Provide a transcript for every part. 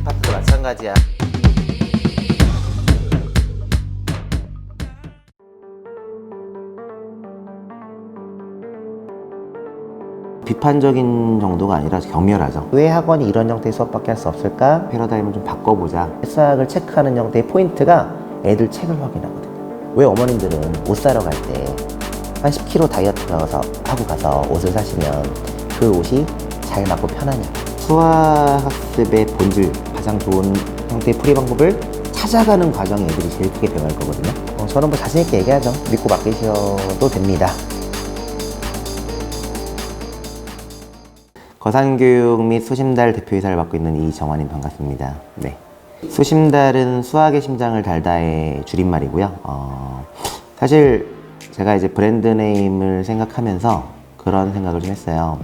파트도 마찬가지야. 비판적인 정도가 아니라 격렬하죠. 왜 학원이 이런 형태의 수업밖에 할 수 없을까? 패러다임을 좀 바꿔보자. 수학을 체크하는 형태의 포인트가 애들 책을 확인하거든요. 왜 어머님들은 옷 사러 갈 때 한 10kg 다이어트 하고 가서 옷을 사시면 그 옷이 잘 맞고 편하냐? 수학 학습의 본질, 가장 좋은 형태의 풀이 방법을 찾아가는 과정에 애들이 제일 크게 배워할 거거든요. 저는 뭐 자신있게 얘기하죠. 믿고 맡기셔도 됩니다. 거산교육 및 수심달 대표이사를 맡고 있는 이정환님 반갑습니다. 네. 수심달은 수학의 심장을 달다의 줄임말이고요. 사실 제가 이제 브랜드 네임을 생각하면서 그런 생각을 좀 했어요.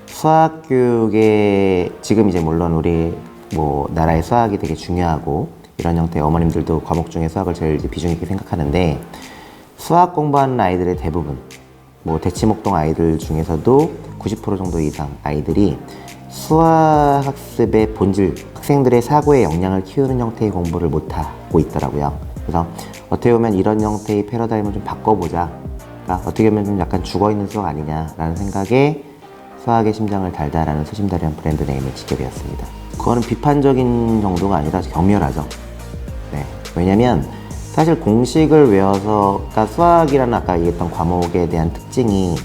수학 교육에 지금 이제 물론 우리 뭐 나라의 수학이 되게 중요하고 이런 형태의 어머님들도 과목 중에 수학을 제일 이제 비중 있게 생각하는데 수학 공부하는 아이들의 대부분 뭐 대치목동 아이들 중에서도 90% 정도 이상 아이들이 수학 학습의 본질, 학생들의 사고의 역량을 키우는 형태의 공부를 못하고 있더라고요. 그래서 어떻게 보면 이런 형태의 패러다임을 좀 바꿔보자. 그러니까 어떻게 보면 좀 약간 죽어있는 수학 아니냐라는 생각에 수학의 심장을 달다라는 수심달이라는 브랜드 네임을 짓게 되었습니다. 그거는 비판적인 정도가 아니라 격렬하죠. 네. 왜냐면 사실 공식을 외워서, 그러니까 수학이라는 아까 얘기했던 과목에 대한 특징이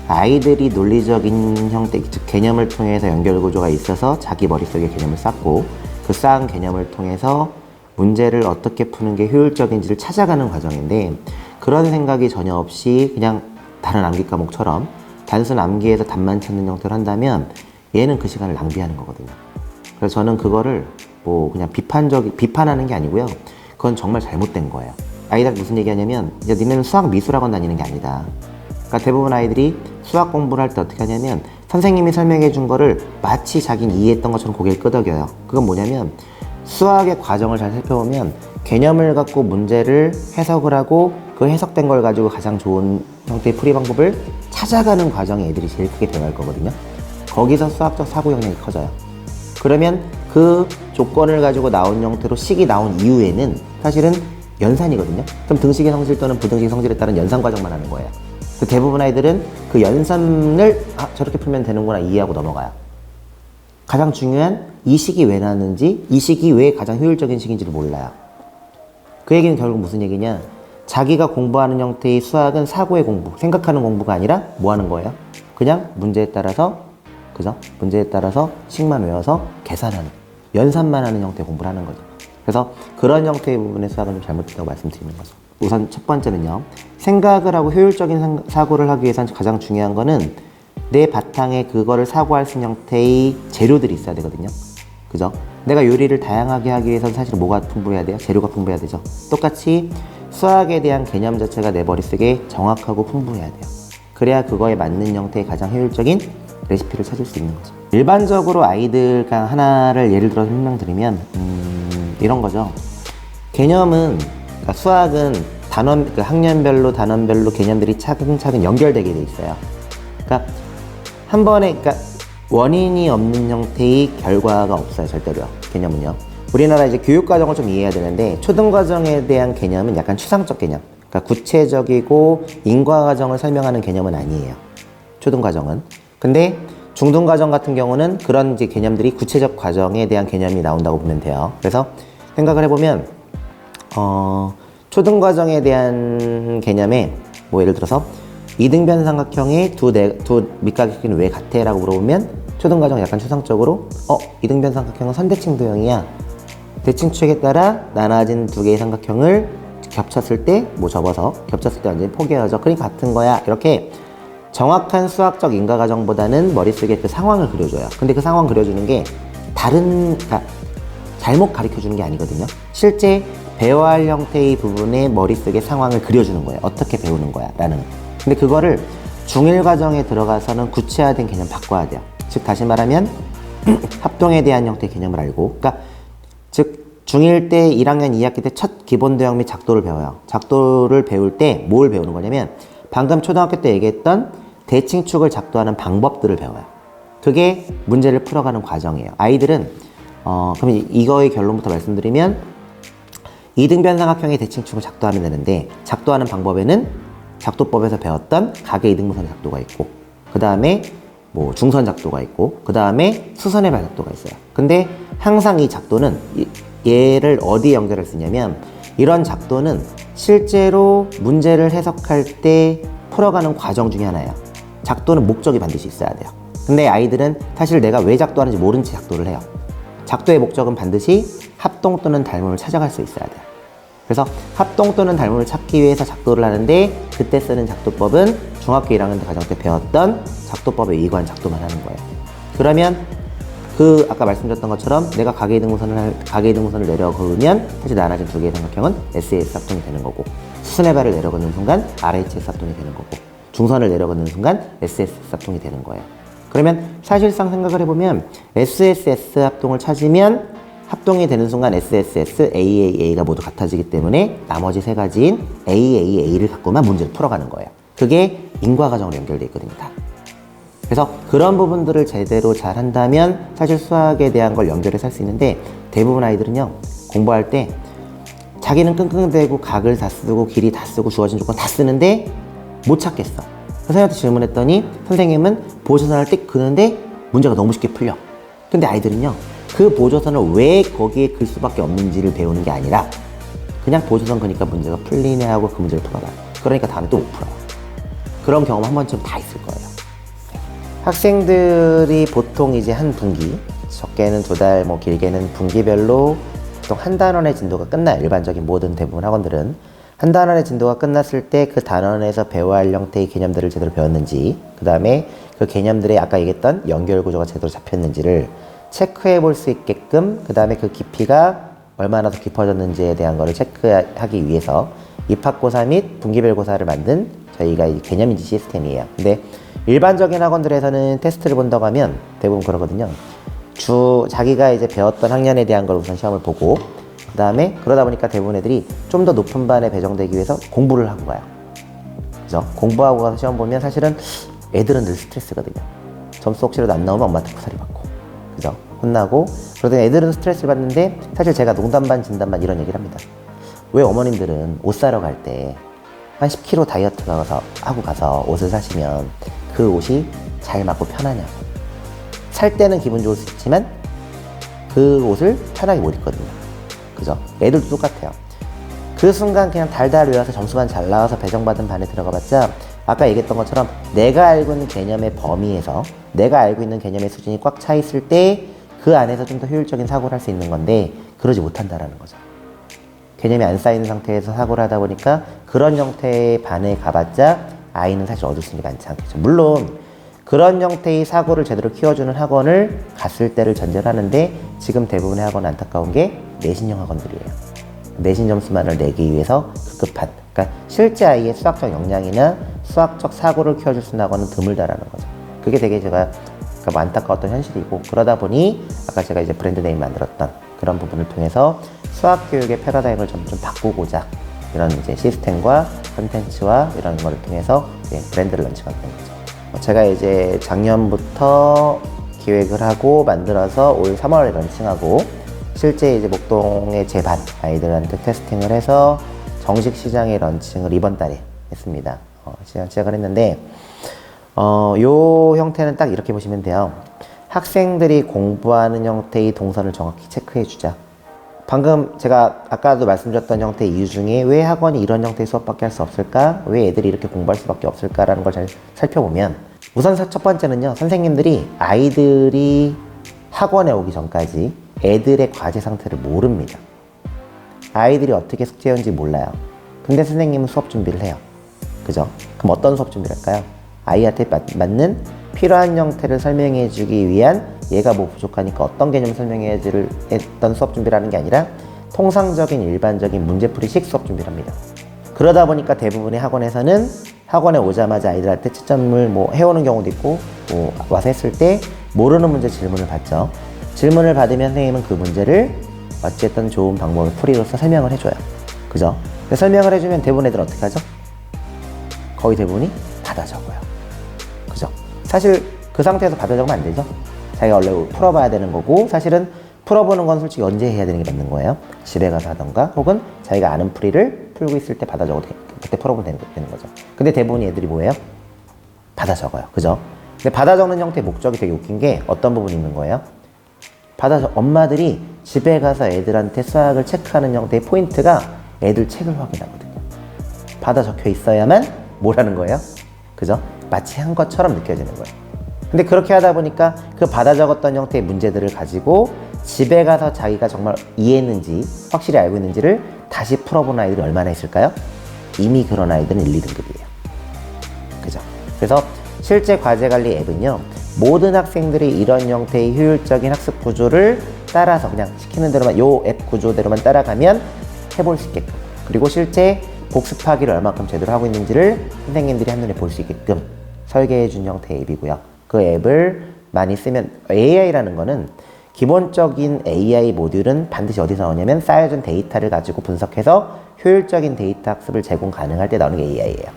아이들이 논리적인 형태, 즉 개념을 통해서 연결구조가 있어서 자기 머릿속에 개념을 쌓고 그 쌓은 개념을 통해서 문제를 어떻게 푸는 게 효율적인지를 찾아가는 과정인데 그런 생각이 전혀 없이 그냥 다른 암기 과목처럼 단순 암기해서 답만 찾는 형태로 한다면 얘는 그 시간을 낭비하는 거거든요. 그래서 저는 그거를 뭐 그냥 비판하는 게 아니고요. 그건 정말 잘못된 거예요. 아이들 무슨 얘기하냐면 이제 니네는 수학 미술학원 다니는 게 아니다. 그러니까 대부분 아이들이 수학 공부를 할 때 어떻게 하냐면 선생님이 설명해 준 거를 마치 자기는 이해했던 것처럼 고개를 끄덕여요. 그건 뭐냐면 수학의 과정을 잘 살펴보면 개념을 갖고 문제를 해석을 하고 그 해석된 걸 가지고 가장 좋은 형태의 풀이 방법을 찾아가는 과정에 애들이 제일 크게 배워할 거거든요. 거기서 수학적 사고 역량이 커져요. 그러면 그 조건을 가지고 나온 형태로 식이 나온 이후에는 사실은 연산이거든요. 그럼 등식의 성질 또는 부등식의 성질에 따른 연산 과정만 하는 거예요. 대부분 아이들은 그 연산을 저렇게 풀면 되는구나 이해하고 넘어가요. 가장 중요한 이 식이 왜 나왔는지, 이 식이 왜 가장 효율적인 식인지를 몰라요. 그 얘기는 결국 무슨 얘기냐? 자기가 공부하는 형태의 수학은 사고의 공부, 생각하는 공부가 아니라 뭐 하는 거예요? 그냥 문제에 따라서, 그죠? 문제에 따라서 식만 외워서 계산하는, 연산만 하는 형태의 공부를 하는 거죠. 그래서 그런 형태의 부분의 수학은 좀 잘못됐다고 말씀드리는 거죠. 우선 첫 번째는요, 생각을 하고 효율적인 사고를 하기 위해서는 가장 중요한 거는 내 바탕에 그거를 사고할 수 있는 형태의 재료들이 있어야 되거든요. 그죠? 내가 요리를 다양하게 하기 위해서는 사실 뭐가 풍부해야 돼요? 재료가 풍부해야 되죠. 똑같이 수학에 대한 개념 자체가 내 머릿속에 정확하고 풍부해야 돼요. 그래야 그거에 맞는 형태의 가장 효율적인 레시피를 찾을 수 있는 거죠. 일반적으로 아이들 하나를 예를 들어서 설명드리면 이런 거죠. 개념은, 그러니까 수학은 그 학년별로 단원별로 개념들이 차근차근 연결되게 돼 있어요. 그러니까 한 번에, 그러니까 원인이 없는 형태의 결과가 없어요, 절대로요. 개념은요. 우리나라 이제 교육 과정을 좀 이해해야 되는데 초등 과정에 대한 개념은 약간 추상적 개념, 그러니까 구체적이고 인과 과정을 설명하는 개념은 아니에요. 초등 과정은. 근데 중등 과정 같은 경우는 그런 이제 개념들이 구체적 과정에 대한 개념이 나온다고 보면 돼요. 그래서 생각을 해보면 초등 과정에 대한 개념에 뭐 예를 들어서 이등변 삼각형의 두 밑각의 왜 같아? 라고 물어보면 초등 과정 약간 추상적으로 이등변 삼각형은 선대칭 도형이야. 대칭축에 따라 나눠진 두 개의 삼각형을 겹쳤을 때 뭐 접어서 겹쳤을 때 완전히 포개어져. 그러니까 같은 거야. 이렇게 정확한 수학적 인과 과정보다는 머릿속에 그 상황을 그려줘요. 근데 그 상황 그려주는 게 그러니까 잘못 가르쳐주는 게 아니거든요. 실제 배워할 형태의 부분에 머릿속에 상황을 그려주는 거예요. 어떻게 배우는 거야 라는. 근데 그거를 중1 과정에 들어가서는 구체화된 개념 바꿔야 돼요. 즉 다시 말하면 합동에 대한 형태의 개념을 알고, 그러니까 즉 중1 때 1학년 2학기 때 첫 기본 도형 및 작도를 배워요. 작도를 배울 때 뭘 배우는 거냐면 방금 초등학교 때 얘기했던 대칭축을 작도하는 방법들을 배워요. 그게 문제를 풀어가는 과정이에요. 아이들은 그럼 이거의 결론부터 말씀드리면 이등변삼각형의 대칭축을 작도하면 되는데, 작도하는 방법에는 작도법에서 배웠던 각의 이등분선의 작도가 있고, 그 다음에 뭐 중선 작도가 있고, 그 다음에 수선의 발 작도가 있어요. 근데 항상 이 작도는 얘를 어디에 연결할 수 있냐면, 이런 작도는 실제로 문제를 해석할 때 풀어가는 과정 중에 하나예요. 작도는 목적이 반드시 있어야 돼요. 근데 아이들은 사실 내가 왜 작도하는지 모른 채 작도를 해요. 작도의 목적은 반드시 합동 또는 닮음을 찾아갈 수 있어야 돼요. 그래서 합동 또는 닮음을 찾기 위해서 작도를 하는데, 그때 쓰는 작도법은 중학교 1학년 때 과정 때 배웠던 작도법에 의거한 작도만 하는 거예요. 그러면 그 아까 말씀드렸던 것처럼 내가 가계이등분선을 내려 그으면 사실 나눠진 두 개의 삼각형은 SAS 합동이 되는 거고, 수선의 발을 내려 긋는 순간 RHS 합동이 되는 거고, 중선을 내려 긋는 순간 SSS 합동이 되는 거예요. 그러면 사실상 생각을 해보면 SSS 합동을 찾으면 합동이 되는 순간 SSS, AAA가 모두 같아지기 때문에 나머지 세 가지인 AAA를 갖고만 문제를 풀어가는 거예요. 그게 인과과정으로 연결되어 있거든요, 다. 그래서 그런 부분들을 제대로 잘 한다면 사실 수학에 대한 걸 연결해서 할 수 있는데, 대부분 아이들은요, 공부할 때 자기는 끙끙대고 각을 다 쓰고 길이 다 쓰고 주어진 조건 다 쓰는데 못 찾겠어. 선생님한테 질문했더니 선생님은 보조선을 띡 그는데 문제가 너무 쉽게 풀려. 근데 아이들은요, 그 보조선을 왜 거기에 글 수밖에 없는지를 배우는 게 아니라 그냥 보조선 그니까 문제가 풀리네 하고 그 문제를 풀어봐요. 그러니까 다음에 또 못 풀어요. 그런 경험 한 번쯤 다 있을 거예요. 학생들이 보통 이제 한 분기, 적게는 2달, 뭐 길게는 분기별로 보통 한 단원의 진도가 끝나요. 일반적인 모든 대부분 학원들은 한 단원의 진도가 끝났을 때 그 단원에서 배워야 할 형태의 개념들을 제대로 배웠는지, 그 다음에 그 개념들의 아까 얘기했던 연결 구조가 제대로 잡혔는지를 체크해 볼 수 있게끔, 그 다음에 그 깊이가 얼마나 더 깊어졌는지에 대한 거를 체크하기 위해서 입학고사 및 분기별 고사를 만든 저희가 이 개념인지 시스템이에요. 근데 일반적인 학원들에서는 테스트를 본다고 하면 대부분 그러거든요. 자기가 이제 배웠던 학년에 대한 걸 우선 시험을 보고, 그 다음에 그러다 보니까 대부분 애들이 좀 더 높은 반에 배정되기 위해서 공부를 하고 가요. 그죠? 공부하고 가서 시험 보면 사실은 애들은 늘 스트레스거든요. 점수 혹시라도 안 나오면 엄마한테 쿠사리 받고, 그죠? 혼나고. 그러더니 애들은 스트레스를 받는데, 사실 제가 농담 반 진담 반 이런 얘기를 합니다. 왜 어머님들은 옷 사러 갈 때 한 10kg 다이어트 하고 가서 옷을 사시면 그 옷이 잘 맞고 편하냐고. 살 때는 기분 좋을 수 있지만 그 옷을 편하게 못 입거든요. 그죠? 애들도 똑같아요. 그 순간 그냥 달달 외워서 점수만 잘 나와서 배정받은 반에 들어가봤자 아까 얘기했던 것처럼 내가 알고 있는 개념의 범위에서 내가 알고 있는 개념의 수준이 꽉 차 있을 때 그 안에서 좀 더 효율적인 사고를 할 수 있는 건데, 그러지 못한다라는 거죠. 개념이 안 쌓이는 상태에서 사고를 하다 보니까 그런 형태의 반에 가봤자 아이는 사실 얻을 수 있는 게 많지 않겠죠. 물론 그런 형태의 사고를 제대로 키워주는 학원을 갔을 때를 전제를 하는데, 지금 대부분의 학원은 안타까운 게 내신형 학원들이에요. 내신 점수만을 내기 위해서 급급한, 그러니까 실제 아이의 수학적 역량이나 수학적 사고를 키워줄 수 있는 학원은 드물다라는 거죠. 그게 되게 제가 뭐 안타까웠던 현실이고, 그러다 보니 아까 제가 이제 브랜드 네임 만들었던 그런 부분을 통해서 수학 교육의 패러다임을 좀 바꾸고자 이런 이제 시스템과 컨텐츠와 이런 거를 통해서 브랜드를 런칭하게 된 거죠. 제가 이제 작년부터 기획을 하고 만들어서 올 3월에 런칭하고, 실제 이제 목동의 제 반 아이들한테 테스팅을 해서 정식 시장에 런칭을 이번 달에 했습니다. 시작을 했는데, 요 형태는 딱 이렇게 보시면 돼요. 학생들이 공부하는 형태의 동선을 정확히 체크해 주자. 방금 제가 아까도 말씀드렸던 형태의 이유 중에 왜 학원이 이런 형태의 수업밖에 할 수 없을까? 왜 애들이 이렇게 공부할 수밖에 없을까라는 걸 잘 살펴보면, 우선 첫 번째는요, 선생님들이 아이들이 학원에 오기 전까지 애들의 과제 상태를 모릅니다. 아이들이 어떻게 숙제했는지 몰라요. 근데 선생님은 수업 준비를 해요. 그죠? 그럼 어떤 수업 준비를 할까요? 아이한테 맞는 필요한 형태를 설명해 주기 위한, 얘가 뭐 부족하니까 어떤 개념을 설명해 줄 했던 수업 준비를 하는 게 아니라 통상적인 일반적인 문제풀이식 수업 준비를 합니다. 그러다 보니까 대부분의 학원에서는 학원에 오자마자 아이들한테 채점을 뭐 해오는 경우도 있고 뭐 와서 했을 때 모르는 문제 질문을 받죠. 질문을 받으면 선생님은 그 문제를 어쨌든 좋은 방법의 풀이로서 설명을 해줘요. 그죠? 설명을 해주면 대부분 애들 어떻게 하죠? 거의 대부분이 받아 적어요. 그죠? 사실 그 상태에서 받아 적으면 안 되죠? 자기가 원래 풀어봐야 되는 거고, 사실은 풀어보는 건 솔직히 언제 해야 되는 게 맞는 거예요? 집에 가서 하던가, 혹은 자기가 아는 풀이를 풀고 있을 때 받아 적어도 그때 풀어보면 되는 거죠. 근데 대부분 애들이 뭐예요? 받아 적어요. 그죠? 근데 받아 적는 형태의 목적이 되게 웃긴 게 어떤 부분이 있는 거예요? 엄마들이 집에 가서 애들한테 수학을 체크하는 형태의 포인트가 애들 책을 확인하거든요. 받아 적혀 있어야만 뭐라는 거예요? 그죠? 마치 한 것처럼 느껴지는 거예요. 근데 그렇게 하다 보니까 그 받아 적었던 형태의 문제들을 가지고 집에 가서 자기가 정말 이해했는지 확실히 알고 있는지를 다시 풀어본 아이들이 얼마나 있을까요? 이미 그런 아이들은 1, 2등급이에요. 그죠? 그래서 실제 과제관리 앱은요, 모든 학생들이 이런 형태의 효율적인 학습 구조를 따라서 그냥 시키는 대로만, 요 앱 구조대로만 따라가면 해볼 수 있게끔, 그리고 실제 복습하기를 얼마큼 제대로 하고 있는지를 선생님들이 한눈에 볼 수 있게끔 설계해 준 형태의 앱이고요. 그 앱을 많이 쓰면, AI라는 거는 기본적인 AI 모듈은 반드시 어디서 나오냐면 쌓여준 데이터를 가지고 분석해서 효율적인 데이터 학습을 제공 가능할 때 나오는 게 AI예요.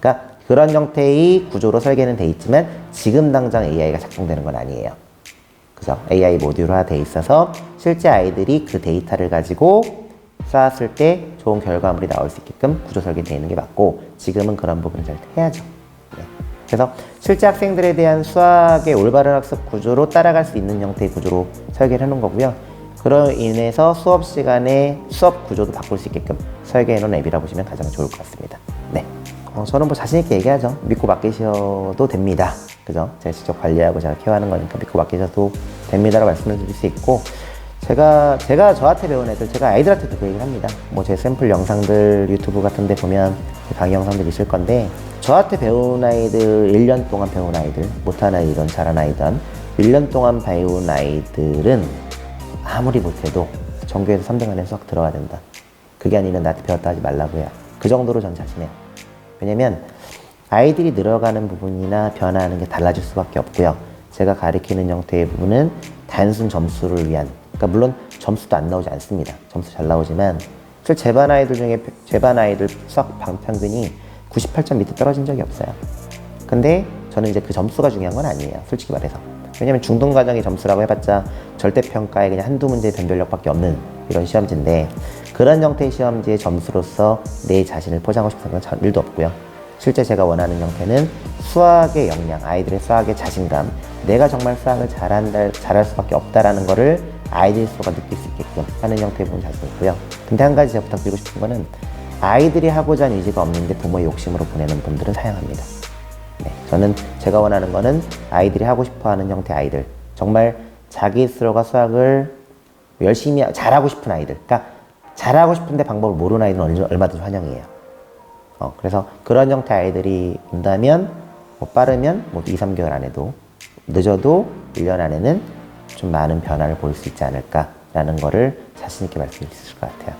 그러니까 그런 형태의 구조로 설계는 돼 있지만 지금 당장 AI가 작동되는 건 아니에요. 그죠? AI 모듈화 돼 있어서 실제 아이들이 그 데이터를 가지고 쌓았을 때 좋은 결과물이 나올 수 있게끔 구조 설계되어 있는 게 맞고, 지금은 그런 부분을 잘 해야죠. 네. 그래서 실제 학생들에 대한 수학의 올바른 학습 구조로 따라갈 수 있는 형태의 구조로 설계를 해놓은 거고요. 그로 인해서 수업 시간에 수업 구조도 바꿀 수 있게끔 설계해놓은 앱이라고 보시면 가장 좋을 것 같습니다. 네. 저는 뭐 자신있게 얘기하죠. 믿고 맡기셔도 됩니다. 그죠? 제가 직접 관리하고 제가 케어하는 거니까 믿고 맡기셔도 됩니다라고 말씀을 드릴 수 있고, 제가 저한테 배운 애들, 제가 아이들한테도 그 얘기를 합니다. 뭐 제 샘플 영상들 유튜브 같은 데 보면 강의 영상들 있을 건데, 저한테 배운 아이들, 1년 동안 배운 아이들, 못한 아이든 잘한 아이든 1년 동안 배운 아이들은 아무리 못해도 전교에서 3등 안에 수학 들어가야 된다. 그게 아니면 나한테 배웠다 하지 말라고 해요. 그 정도로 전 자신해요. 왜냐면 아이들이 늘어가는 부분이나 변화하는 게 달라질 수밖에 없고요. 제가 가리키는 형태의 부분은 단순 점수를 위한, 그러니까 물론 점수도 안 나오지 않습니다. 점수 잘 나오지만 실 제 반 아이들 중에 제 반 아이들 수학 평균이 98점 밑에 떨어진 적이 없어요. 근데 저는 이제 그 점수가 중요한 건 아니에요. 솔직히 말해서. 왜냐면 중등과정의 점수라고 해봤자 절대평가에 그냥 한두 문제의 변별력밖에 없는 이런 시험지인데, 그런 형태의 시험지의 점수로서 내 자신을 포장하고 싶은 건 전 일도 없고요. 실제 제가 원하는 형태는 수학의 역량, 아이들의 수학의 자신감, 내가 정말 수학을 잘할 수밖에 없다라는 거를 아이들 스스로가 느낄 수 있게끔 하는 형태의 부분이 자신 있고요. 근데 한 가지 제가 부탁드리고 싶은 거는, 아이들이 하고자 하는 의지가 없는데 부모의 욕심으로 보내는 분들은 사양합니다. 네, 저는 제가 원하는 거는 아이들이 하고 싶어하는 형태의 아이들, 정말 자기 스스로가 수학을 열심히 잘하고 싶은 아이들, 그러니까 잘하고 싶은데 방법을 모르는 아이들은 얼마든지 환영이에요. 그래서 그런 형태의 아이들이 온다면 뭐 빠르면 뭐 2, 3개월 안에도, 늦어도 1년 안에는 좀 많은 변화를 볼 수 있지 않을까라는 거를 자신 있게 말씀드릴 수 있을 것 같아요.